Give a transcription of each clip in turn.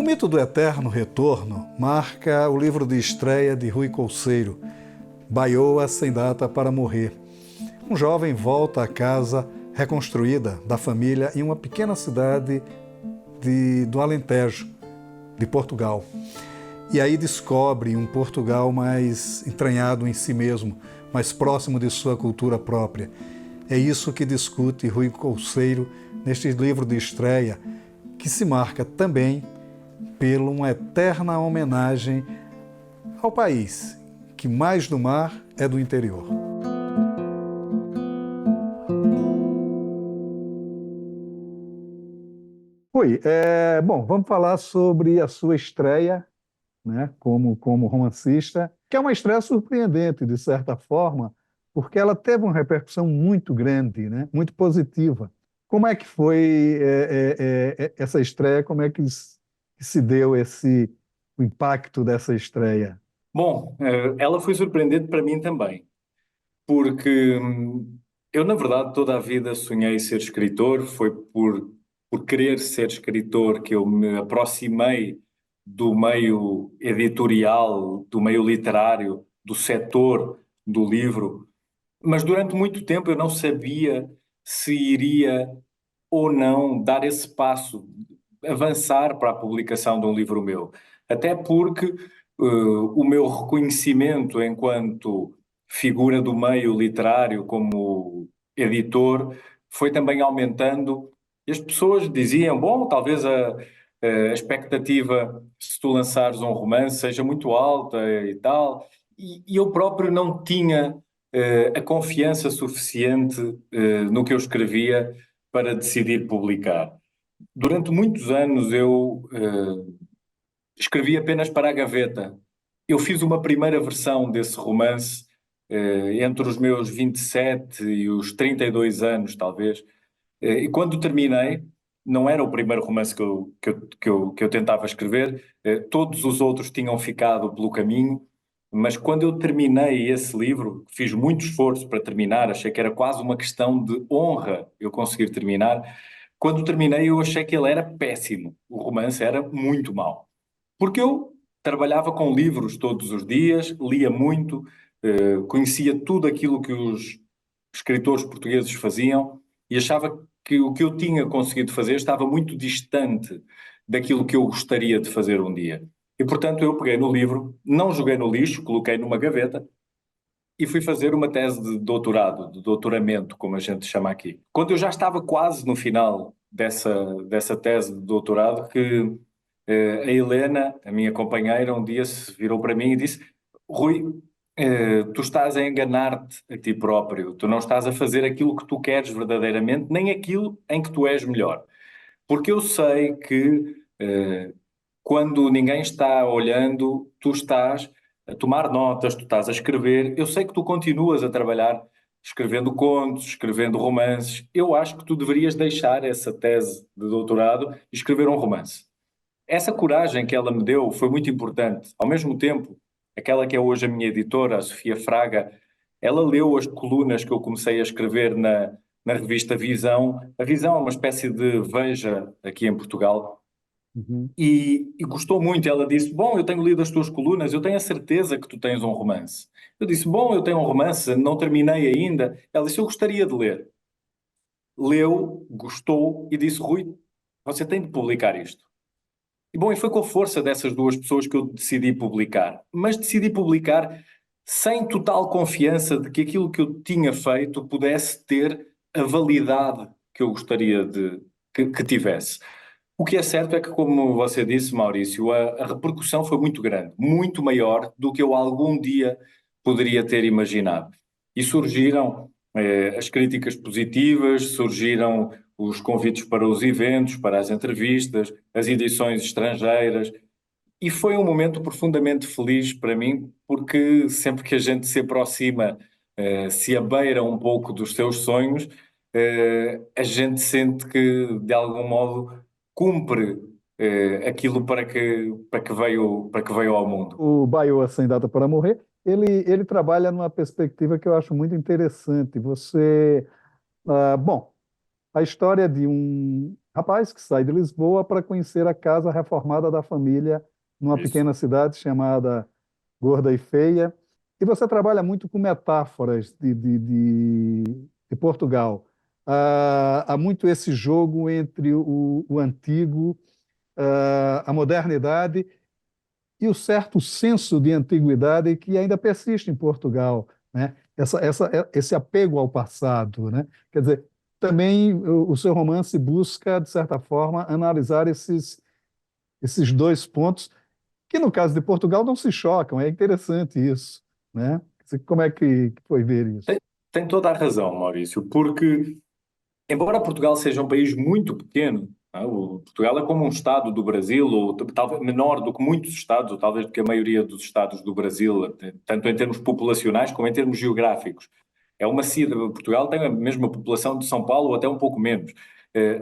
mito do eterno retorno marca o livro de estreia de Rui Cousseiro, Baioa sem data para morrer. Um jovem volta à casa reconstruída da família em uma pequena cidade do Alentejo, de Portugal. E aí descobre um Portugal mais entranhado em si mesmo, mais próximo de sua cultura própria. É isso que discute Rui Cousseiro neste livro de estreia, que se marca também pela uma eterna homenagem ao país, que mais do mar é do interior. Rui, bom, vamos falar sobre a sua estreia, né, como romancista, que é uma estreia surpreendente, de certa forma, porque ela teve uma repercussão muito grande, né, muito positiva. Como é que foi essa estreia? Como é que se deu o impacto dessa estreia? Bom, ela foi surpreendente para mim também, porque eu, na verdade, toda a vida sonhei ser escritor. Foi por querer ser escritor que eu me aproximei do meio editorial, do meio literário, do setor do livro, mas durante muito tempo eu não sabia se iria ou não dar esse passo, avançar para a publicação de um livro meu. Até porque o meu reconhecimento enquanto figura do meio literário, como editor, foi também aumentando. E as pessoas diziam, bom, talvez a expectativa, se tu lançares um romance, seja muito alta e tal. E eu próprio não tinha a confiança suficiente no que eu escrevia para decidir publicar. Durante muitos anos eu escrevi apenas para a gaveta. Eu fiz uma primeira versão desse romance entre os meus 27 e os 32 anos, talvez. E quando terminei, não era o primeiro romance que eu tentava escrever, todos os outros tinham ficado pelo caminho, mas quando eu terminei esse livro, fiz muito esforço para terminar, achei que era quase uma questão de honra eu conseguir terminar. Quando terminei, eu achei que ele era péssimo, o romance era muito mau. Porque eu trabalhava com livros todos os dias, lia muito, conhecia tudo aquilo que os escritores portugueses faziam e achava que o que eu tinha conseguido fazer estava muito distante daquilo que eu gostaria de fazer um dia. E, portanto, eu peguei no livro, não joguei no lixo, coloquei numa gaveta e fui fazer uma tese de doutorado, de doutoramento, como a gente chama aqui. Quando eu já estava quase no final dessa tese de doutorado, que a Helena, a minha companheira, um dia se virou para mim e disse: Rui, tu estás a enganar-te a ti próprio, tu não estás a fazer aquilo que tu queres verdadeiramente, nem aquilo em que tu és melhor. Porque eu sei que quando ninguém está olhando, tu estás a tomar notas, tu estás a escrever. Eu sei que tu continuas a trabalhar escrevendo contos, escrevendo romances. Eu acho que tu deverias deixar essa tese de doutorado e escrever um romance. Essa coragem que ela me deu foi muito importante. Ao mesmo tempo, aquela que é hoje a minha editora, a Sofia Fraga, ela leu as colunas que eu comecei a escrever na revista Visão. A Visão é uma espécie de Veja aqui em Portugal. Uhum. E gostou muito. Ela disse: Bom, eu tenho lido as tuas colunas, eu tenho a certeza que tu tens um romance. Eu disse: Bom, eu tenho um romance, não terminei ainda. Ela disse: Eu gostaria de ler. Leu, gostou e disse: Rui, você tem de publicar isto. E bom, e foi com a força dessas duas pessoas que eu decidi publicar. Mas decidi publicar sem total confiança de que aquilo que eu tinha feito pudesse ter a validade que eu gostaria que tivesse. O que é certo é que, como você disse, Maurício, a repercussão foi muito grande, muito maior do que eu algum dia poderia ter imaginado. E surgiram as críticas positivas, surgiram os convites para os eventos, para as entrevistas, as edições estrangeiras, e foi um momento profundamente feliz para mim, porque sempre que a gente se aproxima, se abeira um pouco dos seus sonhos, a gente sente que, de algum modo, cumpre aquilo para que veio ao mundo. O Baioa sem data para morrer, ele trabalha numa perspectiva que eu acho muito interessante. Bom, a história de um rapaz que sai de Lisboa para conhecer a casa reformada da família numa Isso. pequena cidade chamada Gorda e Feia. E você trabalha muito com metáforas de Portugal. Há muito esse jogo entre o antigo, a modernidade e o certo senso de antiguidade que ainda persiste em Portugal, né? Esse apego ao passado, né? Quer dizer, também o seu romance busca, de certa forma, analisar esses dois pontos que, no caso de Portugal, não se chocam. É interessante isso, né? Como é que foi ver isso? Tem, tem toda a razão, Maurício, porque embora Portugal seja um país muito pequeno, não é? Portugal é como um estado do Brasil, ou talvez menor do que muitos estados, ou talvez do que a maioria dos estados do Brasil, tanto em termos populacionais como em termos geográficos. É uma cidade, Portugal tem a mesma população de São Paulo, ou até um pouco menos.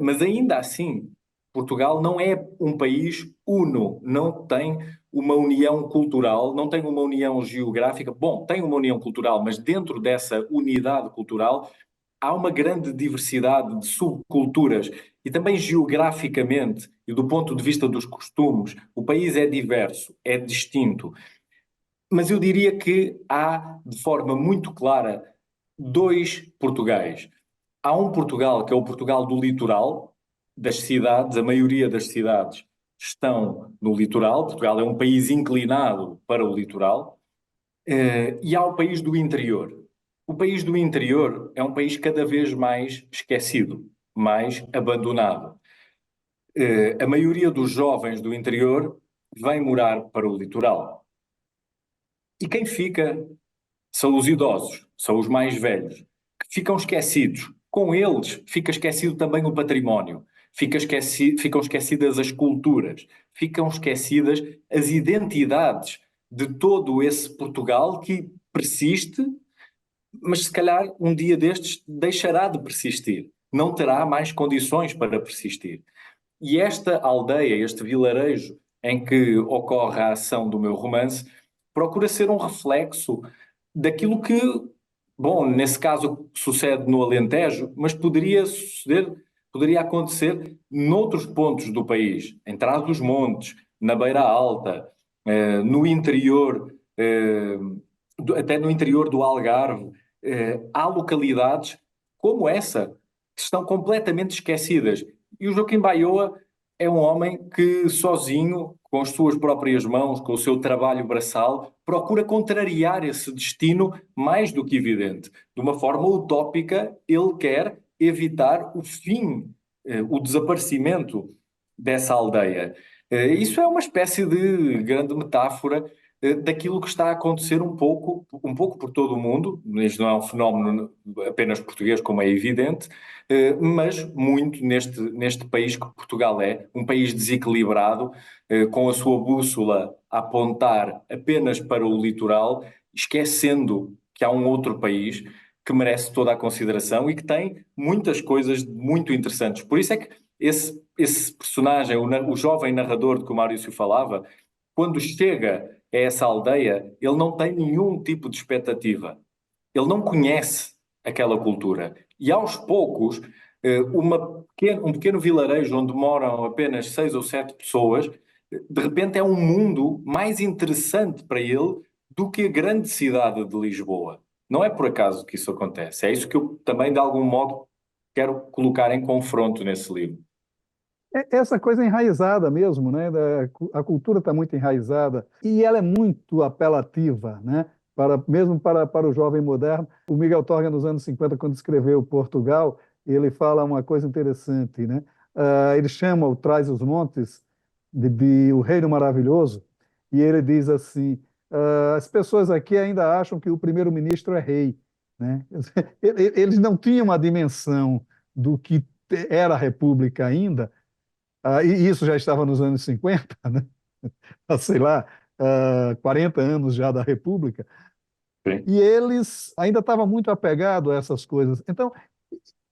Mas ainda assim, Portugal não é um país uno, não tem uma união cultural, não tem uma união geográfica. Bom, tem uma união cultural, mas dentro dessa unidade cultural há uma grande diversidade de subculturas e também geograficamente e do ponto de vista dos costumes, o país é diverso, é distinto. Mas eu diria que há, de forma muito clara, dois Portugais. Há um Portugal que é o Portugal do litoral, das cidades, a maioria das cidades estão no litoral. Portugal é um país inclinado para o litoral. E há o país do interior. O país do interior é um país cada vez mais esquecido, mais abandonado. A maioria dos jovens do interior vem morar para o litoral. E quem fica são os idosos, são os mais velhos, que ficam esquecidos. Com eles fica esquecido também o património, ficam esquecidas as culturas, ficam esquecidas as identidades de todo esse Portugal que persiste, mas se calhar um dia destes deixará de persistir, não terá mais condições para persistir. E esta aldeia, este vilarejo em que ocorre a ação do meu romance, procura ser um reflexo daquilo que, bom, nesse caso sucede no Alentejo, mas poderia suceder, poderia acontecer noutros pontos do país, em Trás-os-Montes, na Beira Alta, no interior, até no interior do Algarve. Há localidades como essa que estão completamente esquecidas. E o Joaquim Baioa é um homem que, sozinho, com as suas próprias mãos, com o seu trabalho braçal, procura contrariar esse destino mais do que evidente. De uma forma utópica, ele quer evitar o fim, o desaparecimento dessa aldeia. Isso é uma espécie de grande metáfora daquilo que está a acontecer um pouco por todo o mundo. Isto não é um fenómeno apenas português, como é evidente, mas muito neste país que Portugal é, um país desequilibrado, com a sua bússola a apontar apenas para o litoral, esquecendo que há um outro país que merece toda a consideração e que tem muitas coisas muito interessantes. Por isso é que esse personagem, o jovem narrador de que o Maurício falava, quando chega a essa aldeia, ele não tem nenhum tipo de expectativa. Ele não conhece aquela cultura. E aos poucos, um pequeno vilarejo onde moram apenas 6 ou 7 pessoas, de repente é um mundo mais interessante para ele do que a grande cidade de Lisboa. Não é por acaso que isso acontece. É isso que eu também, de algum modo, quero colocar em confronto nesse livro. Essa coisa enraizada mesmo, né? A cultura está muito enraizada e ela é muito apelativa, né? Mesmo para o jovem moderno. O Miguel Torga, nos anos 50, quando escreveu Portugal, ele fala uma coisa interessante, né? Ele chama o Trás-os-Montes de o Reino Maravilhoso e ele diz assim: as pessoas aqui ainda acham que o primeiro-ministro é rei, né? Eles não tinham a dimensão do que era a República ainda. E isso já estava nos anos 50, né? Sei lá, 40 anos já da República, Sim. e eles ainda estavam muito apegados a essas coisas. Então,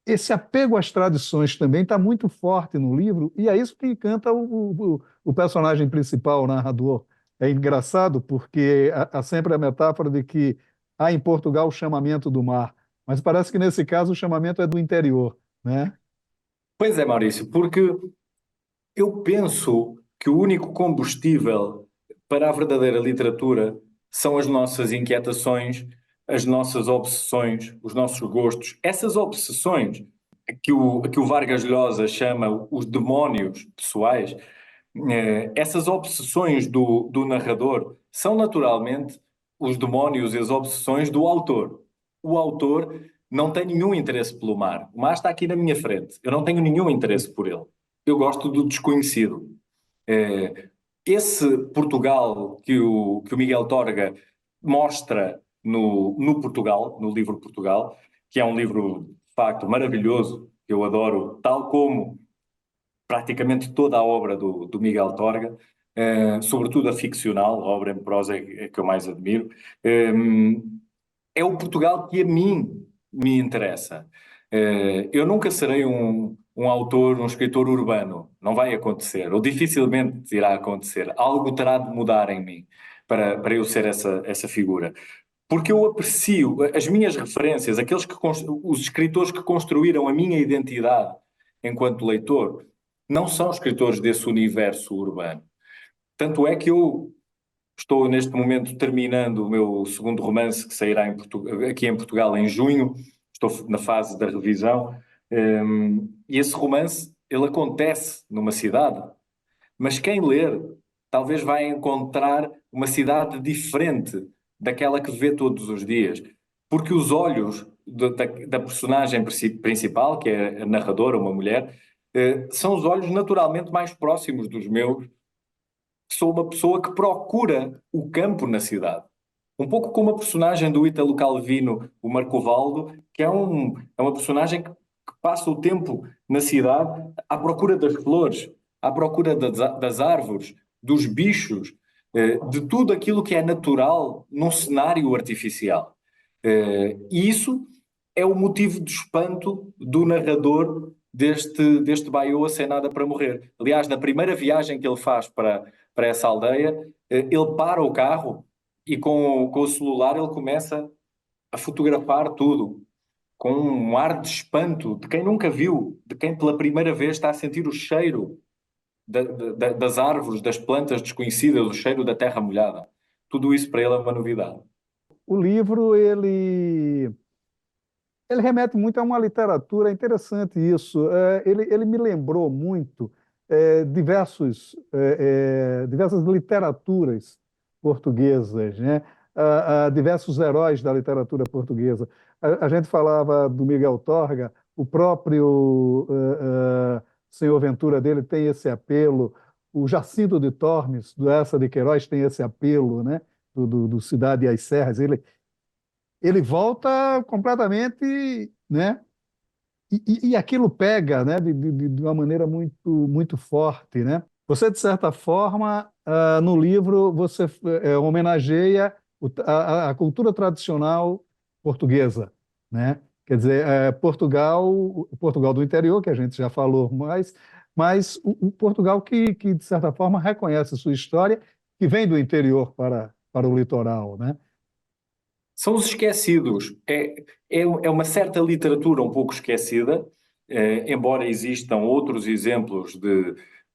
esse apego às tradições também está muito forte no livro, e é isso que encanta o personagem principal, o narrador. É engraçado porque há sempre a metáfora de que há em Portugal o chamamento do mar, mas parece que nesse caso o chamamento é do interior, né? Pois é, Maurício, porque eu penso que o único combustível para a verdadeira literatura são as nossas inquietações, as nossas obsessões, os nossos gostos. Essas obsessões que o Vargas Llosa chama os demónios pessoais, essas obsessões do narrador são naturalmente os demónios e as obsessões do autor. O autor não tem nenhum interesse pelo mar. O mar está aqui na minha frente. Eu não tenho nenhum interesse por ele. Eu gosto do desconhecido. Eh, Esse Portugal que o Miguel Torga mostra no Portugal, no livro Portugal, que é um livro de facto maravilhoso, que eu adoro, tal como praticamente toda a obra do Miguel Torga, sobretudo a ficcional, a obra em prosa é que eu mais admiro, eh, é o Portugal que a mim me interessa. Eu nunca serei um autor, um escritor urbano. Não vai acontecer, ou dificilmente irá acontecer. Algo terá de mudar em mim para eu ser essa figura. Porque eu aprecio as minhas referências, os escritores que construíram a minha identidade enquanto leitor, não são escritores desse universo urbano. Tanto é que eu estou neste momento terminando o meu segundo romance, que sairá aqui em Portugal em junho. Estou na fase da revisão. E esse romance, ele acontece numa cidade, mas quem ler talvez vai encontrar uma cidade diferente daquela que vê todos os dias. Porque os olhos da personagem principal, que é a narradora, uma mulher, são os olhos naturalmente mais próximos dos meus. Sou uma pessoa que procura o campo na cidade. Um pouco como a personagem do Ítalo Calvino, o Marcovaldo, que é uma personagem que passa o tempo na cidade à procura das flores, à procura das árvores, dos bichos, de tudo aquilo que é natural num cenário artificial. E isso é o motivo de espanto do narrador deste Baiô sem nada para morrer. Aliás, na primeira viagem que ele faz para essa aldeia, ele para o carro e com o celular ele começa a fotografar tudo, com um ar de espanto de quem nunca viu, de quem pela primeira vez está a sentir o cheiro das árvores, das plantas desconhecidas, o cheiro da terra molhada. Tudo isso para ele é uma novidade. O livro, ele remete muito a uma literatura, é interessante isso. Ele me lembrou muito diversas literaturas portuguesas, né? Diversos heróis da literatura portuguesa. A gente falava do Miguel Torga, o próprio Senhor Ventura dele tem esse apelo, o Jacinto de Tormes, do Eça de Queiroz, tem esse apelo, né? Do Cidade e as Serras. Ele volta completamente, né? E aquilo pega, né? De uma maneira muito forte, né? Você, de certa forma, no livro, você homenageia a cultura tradicional portuguesa, né? Quer dizer, Portugal, o Portugal do interior, que a gente já falou mais, mas o Portugal que, de certa forma, reconhece a sua história, que vem do interior para o litoral, né? São os esquecidos. É uma certa literatura um pouco esquecida, embora existam outros exemplos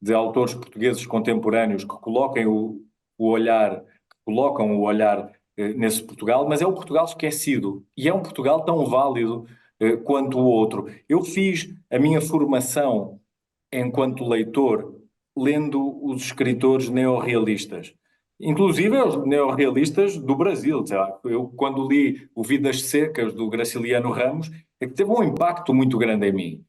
de autores portugueses contemporâneos que colocam o olhar nesse Portugal, mas é um Portugal esquecido e é um Portugal tão válido quanto o outro. Eu fiz a minha formação enquanto leitor lendo os escritores neorrealistas. Inclusive os neorrealistas do Brasil. Sei lá, eu, quando li o Vidas Secas, do Graciliano Ramos, é que teve um impacto muito grande em mim.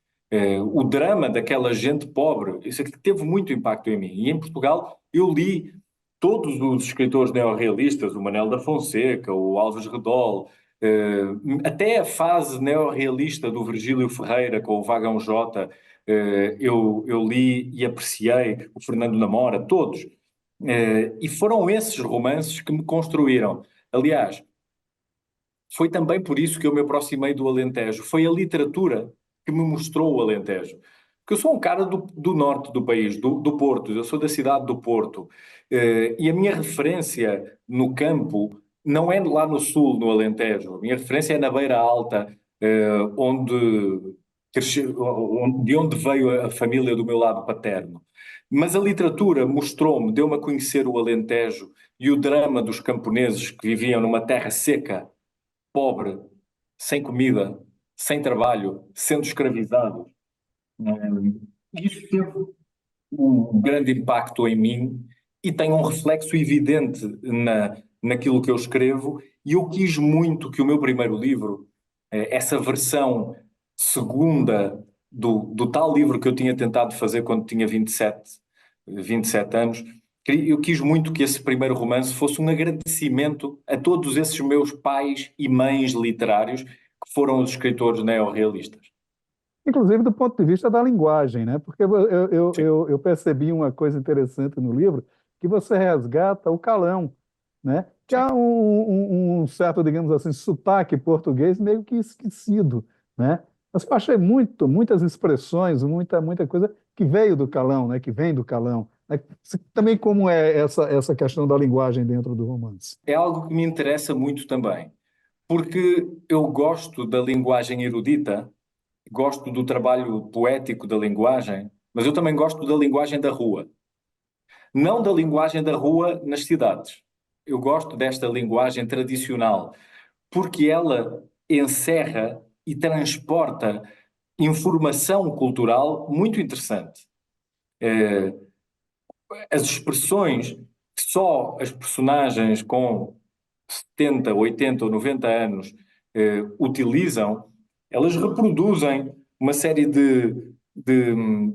O drama daquela gente pobre, isso é que teve muito impacto em mim. E em Portugal eu li todos os escritores neorrealistas, o Manel da Fonseca, o Alves Redol, até a fase neorrealista do Virgílio Ferreira com o Vagão J, eu li e apreciei, o Fernando Namora, todos. E foram esses romances que me construíram. Aliás, foi também por isso que eu me aproximei do Alentejo. Foi a literatura que me mostrou o Alentejo. Porque eu sou um cara do norte do país, do Porto, eu sou da cidade do Porto. E a minha referência no campo não é lá no sul, no Alentejo. A minha referência é na Beira Alta, onde de onde veio a família do meu lado paterno. Mas a literatura mostrou-me, deu-me a conhecer o Alentejo e o drama dos camponeses que viviam numa terra seca, pobre, sem comida, sem trabalho, sendo escravizados. Isso teve um grande impacto em mim e tem um reflexo evidente naquilo que eu escrevo. E eu quis muito que o meu primeiro livro, essa versão segunda do tal livro que eu tinha tentado fazer quando tinha 27 anos, eu quis muito que esse primeiro romance fosse um agradecimento a todos esses meus pais e mães literários que foram os escritores neorrealistas. Inclusive do ponto de vista da linguagem, né? Porque Sim, eu percebi uma coisa interessante no livro, que você resgata o calão, né? Que sim. há um certo, digamos assim, sotaque português meio que esquecido, né? Mas eu achei muitas expressões, muita coisa que veio do calão, né? Que vem do calão, né? Também como é essa questão da linguagem dentro do romance. É algo que me interessa muito também, porque eu gosto da linguagem erudita, gosto do trabalho poético da linguagem, mas eu também gosto da linguagem da rua. Não da linguagem da rua nas cidades. Eu gosto desta linguagem tradicional, porque ela encerra e transporta informação cultural muito interessante. As expressões que só as personagens com 70, 80 ou 90 anos utilizam, elas reproduzem uma série de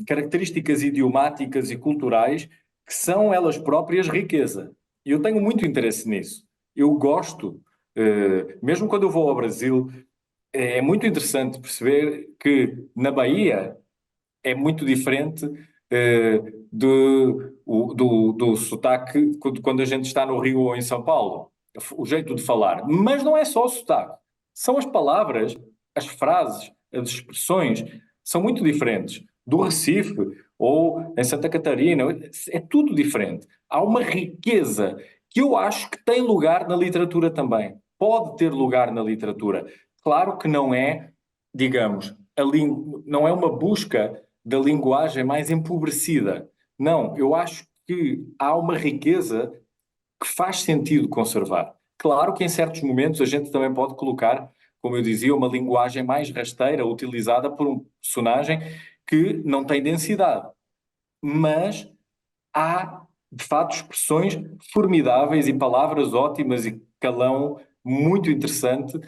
características idiomáticas e culturais que são elas próprias riqueza. E eu tenho muito interesse nisso. Eu gosto, mesmo quando eu vou ao Brasil, é muito interessante perceber que na Bahia é muito diferente do sotaque quando a gente está no Rio ou em São Paulo. O jeito de falar. Mas não é só o sotaque. São as palavras, as frases, as expressões, são muito diferentes. Do Recife ou em Santa Catarina, é tudo diferente. Há uma riqueza que eu acho que tem lugar na literatura também. Pode ter lugar na literatura. Claro que não é, digamos, não é uma busca da linguagem mais empobrecida. Não, eu acho que há uma riqueza que faz sentido conservar. Claro que em certos momentos a gente também pode colocar, como eu dizia, uma linguagem mais rasteira, utilizada por um personagem que não tem densidade. Mas há, de fato, expressões formidáveis e palavras ótimas e calão muito interessante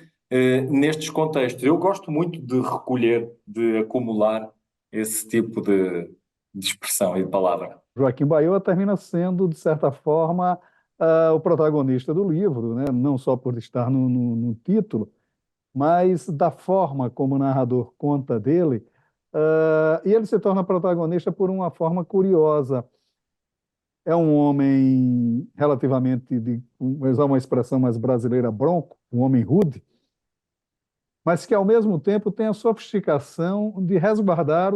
nestes contextos. Eu gosto muito de recolher, de acumular esse tipo de expressão e de palavra. Joaquim Baiocchi termina sendo, de certa forma, o protagonista do livro, né? Não só por estar no título, mas da forma como o narrador conta dele, e ele se torna protagonista por uma forma curiosa. É um homem relativamente, vou usar uma expressão mais brasileira, bronco, um homem rude, mas que ao mesmo tempo tem a sofisticação de resguardar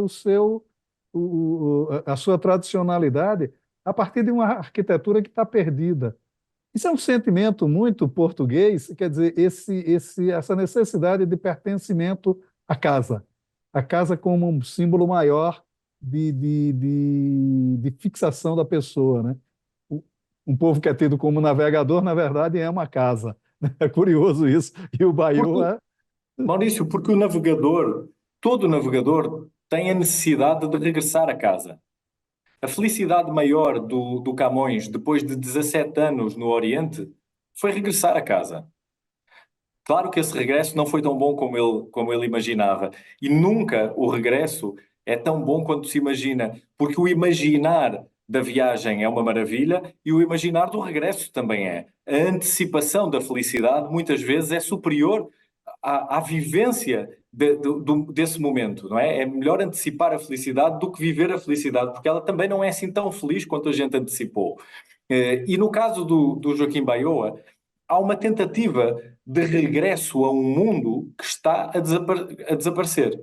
a sua tradicionalidade a partir de uma arquitetura que está perdida. Isso é um sentimento muito português, quer dizer, essa necessidade de pertencimento à casa como um símbolo maior de fixação da pessoa, né? Um povo que é tido como navegador, na verdade, é uma casa. É curioso isso. E o Baiô Porque, é. Maurício, porque o navegador, todo navegador, tem a necessidade de regressar a casa. A felicidade maior do Camões, depois de 17 anos no Oriente, foi regressar a casa. Claro que esse regresso não foi tão bom como ele imaginava. E nunca o regresso é tão bom quanto se imagina, porque o imaginar da viagem é uma maravilha e o imaginar do regresso também é. A antecipação da felicidade muitas vezes é superior à vivência desse momento, não é? É melhor antecipar a felicidade do que viver a felicidade, porque ela também não é assim tão feliz quanto a gente antecipou. E no caso do Joaquim Baioa, há uma tentativa de regresso a um mundo que está a desaparecer.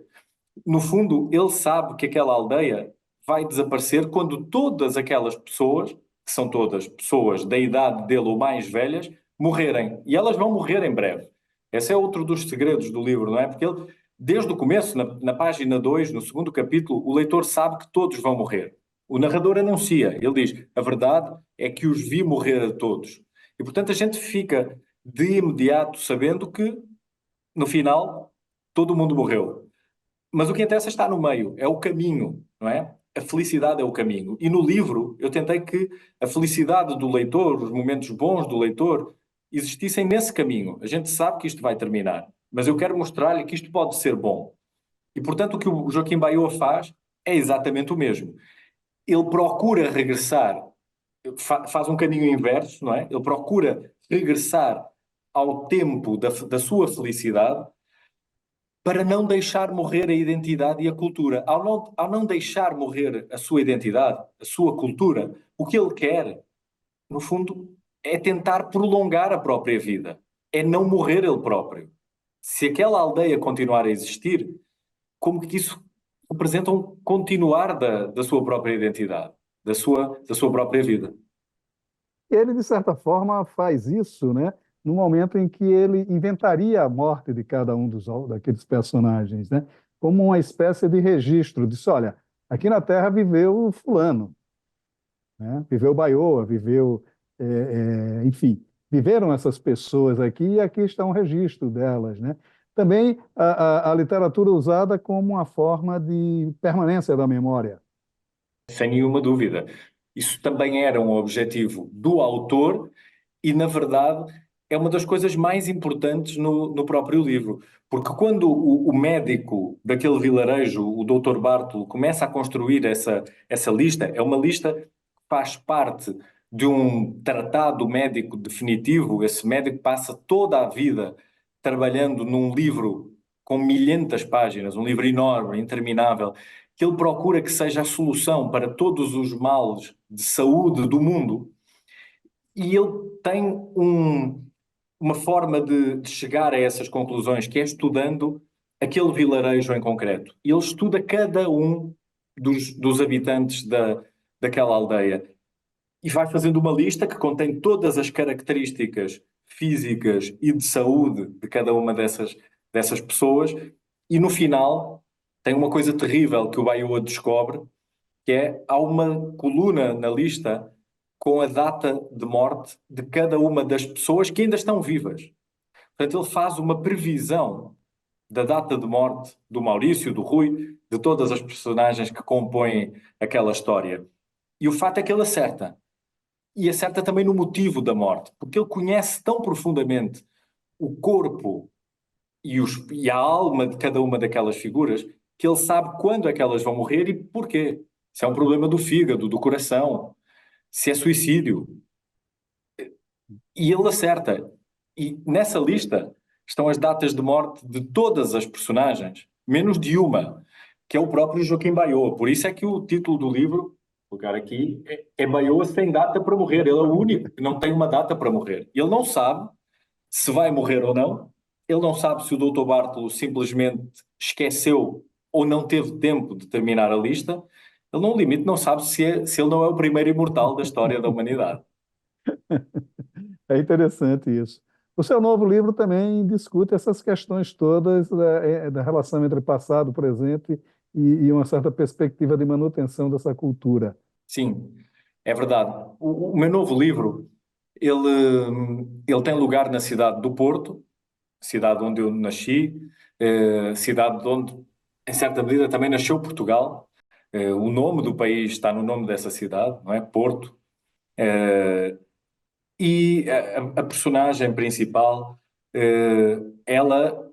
No fundo, ele sabe que aquela aldeia vai desaparecer quando todas aquelas pessoas, que são todas pessoas da idade dele ou mais velhas, morrerem. E elas vão morrer em breve. Esse é outro dos segredos do livro, não é? Porque ele Desde o começo, na página 2, no segundo capítulo, o leitor sabe que todos vão morrer. O narrador anuncia, ele diz: a verdade é que os vi morrer a todos. E portanto a gente fica de imediato sabendo que, no final, todo mundo morreu. Mas o que interessa está no meio, é o caminho, não é? A felicidade é o caminho. E no livro eu tentei que a felicidade do leitor, os momentos bons do leitor, existissem nesse caminho. A gente sabe que isto vai terminar, mas eu quero mostrar-lhe que isto pode ser bom. E portanto o que o Joaquim Baiô faz é exatamente o mesmo. Ele procura regressar, faz um caminho inverso, não é? Ele procura regressar ao tempo da sua felicidade para não deixar morrer a identidade e a cultura. Ao não deixar morrer a sua identidade, a sua cultura, o que ele quer, no fundo, é tentar prolongar a própria vida. É não morrer ele próprio. Se aquela aldeia continuar a existir, como que isso representa um continuar da sua própria identidade, da sua própria vida. Ele, de certa forma, faz isso, né, no momento em que ele inventaria a morte de cada um daqueles personagens, né, como uma espécie de registro. Disse, olha, aqui na Terra viveu fulano, né, viveu Baiôa, enfim, viveram essas pessoas aqui e aqui está um registro delas, né? Também a literatura usada como uma forma de permanência da memória. Sem nenhuma dúvida. Isso também era um objetivo do autor e, na verdade, é uma das coisas mais importantes no próprio livro. Porque quando o médico daquele vilarejo, o Dr. Bartolo, começa a construir essa lista, é uma lista que faz parte de um tratado médico definitivo. Esse médico passa toda a vida trabalhando num livro com 1.500 páginas, um livro enorme, interminável, que ele procura que seja a solução para todos os males de saúde do mundo. E ele tem uma forma de chegar a essas conclusões, que é estudando aquele vilarejo em concreto. E ele estuda cada um dos habitantes daquela aldeia e vai fazendo uma lista que contém todas as características físicas e de saúde de cada uma dessas pessoas. E no final tem uma coisa terrível que o Baiua descobre, que é há uma coluna na lista com a data de morte de cada uma das pessoas que ainda estão vivas. Portanto, ele faz uma previsão da data de morte do Maurício, do Rui, de todas as personagens que compõem aquela história. E o fato é que ele acerta. E acerta também no motivo da morte, porque ele conhece tão profundamente o corpo e a alma de cada uma daquelas figuras que ele sabe quando é que elas vão morrer e porquê. Se é um problema do fígado, do coração, se é suicídio. E ele acerta. E nessa lista estão as datas de morte de todas as personagens, menos de uma, que é o próprio Joaquim Baiô. Por isso é que o título do livro, vou colocar aqui, é Baiô sem data para morrer. Ele é o único que não tem uma data para morrer. Ele não sabe se vai morrer ou não. Ele não sabe se o Dr. Bartolo simplesmente esqueceu ou não teve tempo de terminar a lista. Ele, no limite, não sabe se ele não é o primeiro imortal da história da humanidade. É interessante isso. O seu novo livro também discute essas questões todas da relação entre passado, presente e uma certa perspectiva de manutenção dessa cultura. Sim, é verdade. O meu novo livro, ele tem lugar na cidade do Porto, cidade onde eu nasci, cidade onde, em certa medida, também nasceu Portugal. O nome do país está no nome dessa cidade, não é? Porto. E a personagem principal, ela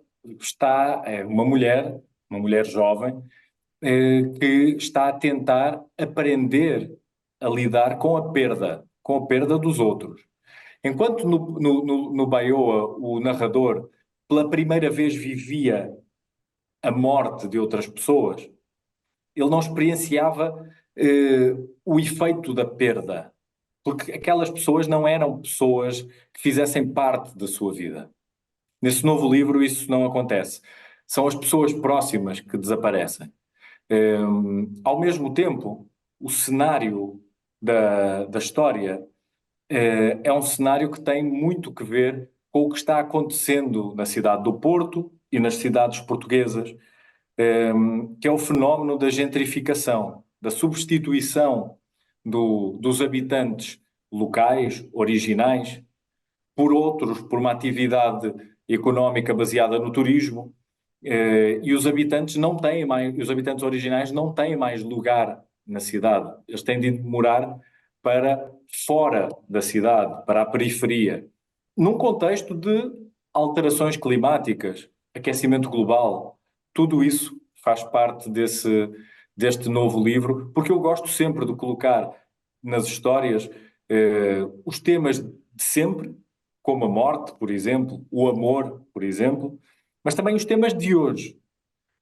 é uma mulher jovem, que está a tentar aprender a lidar com a perda dos outros. Enquanto no Baiôa o narrador pela primeira vez vivia a morte de outras pessoas, ele não experienciava o efeito da perda, porque aquelas pessoas não eram pessoas que fizessem parte da sua vida. Nesse novo livro isso não acontece. São as pessoas próximas que desaparecem. Ao mesmo tempo, o cenário da história é um cenário que tem muito que ver com o que está acontecendo na cidade do Porto e nas cidades portuguesas, que é o fenómeno da gentrificação, da substituição dos habitantes locais, originais, por outros, por uma atividade económica baseada no turismo, e os habitantes não têm mais, os habitantes originais não têm mais lugar na cidade. Eles têm de morar para fora da cidade, para a periferia, num contexto de alterações climáticas, aquecimento global. Tudo isso faz parte deste novo livro, porque eu gosto sempre de colocar nas histórias os temas de sempre, como a morte, por exemplo, o amor, por exemplo, mas também os temas de hoje.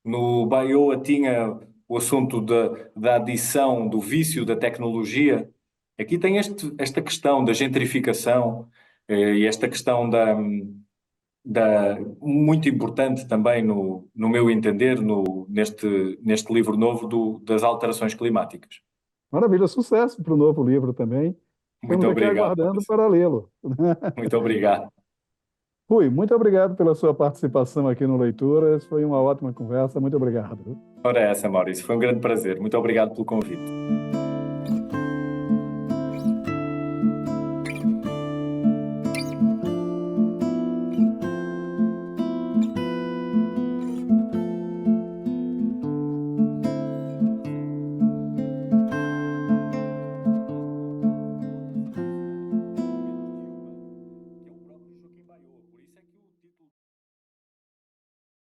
No Baioa tinha o assunto da adição, do vício da tecnologia. Aqui tem esta questão da gentrificação e esta questão muito importante também, no meu entender, neste livro novo das alterações climáticas. Maravilha, sucesso para o novo livro também. Muito Estamos aqui obrigado, aguardando Maurício. para lê-lo. Muito obrigado. Rui, muito obrigado pela sua participação aqui no Leituras. Foi uma ótima conversa. Muito obrigado. Ora essa, Maurício. Foi um grande prazer. Muito obrigado pelo convite.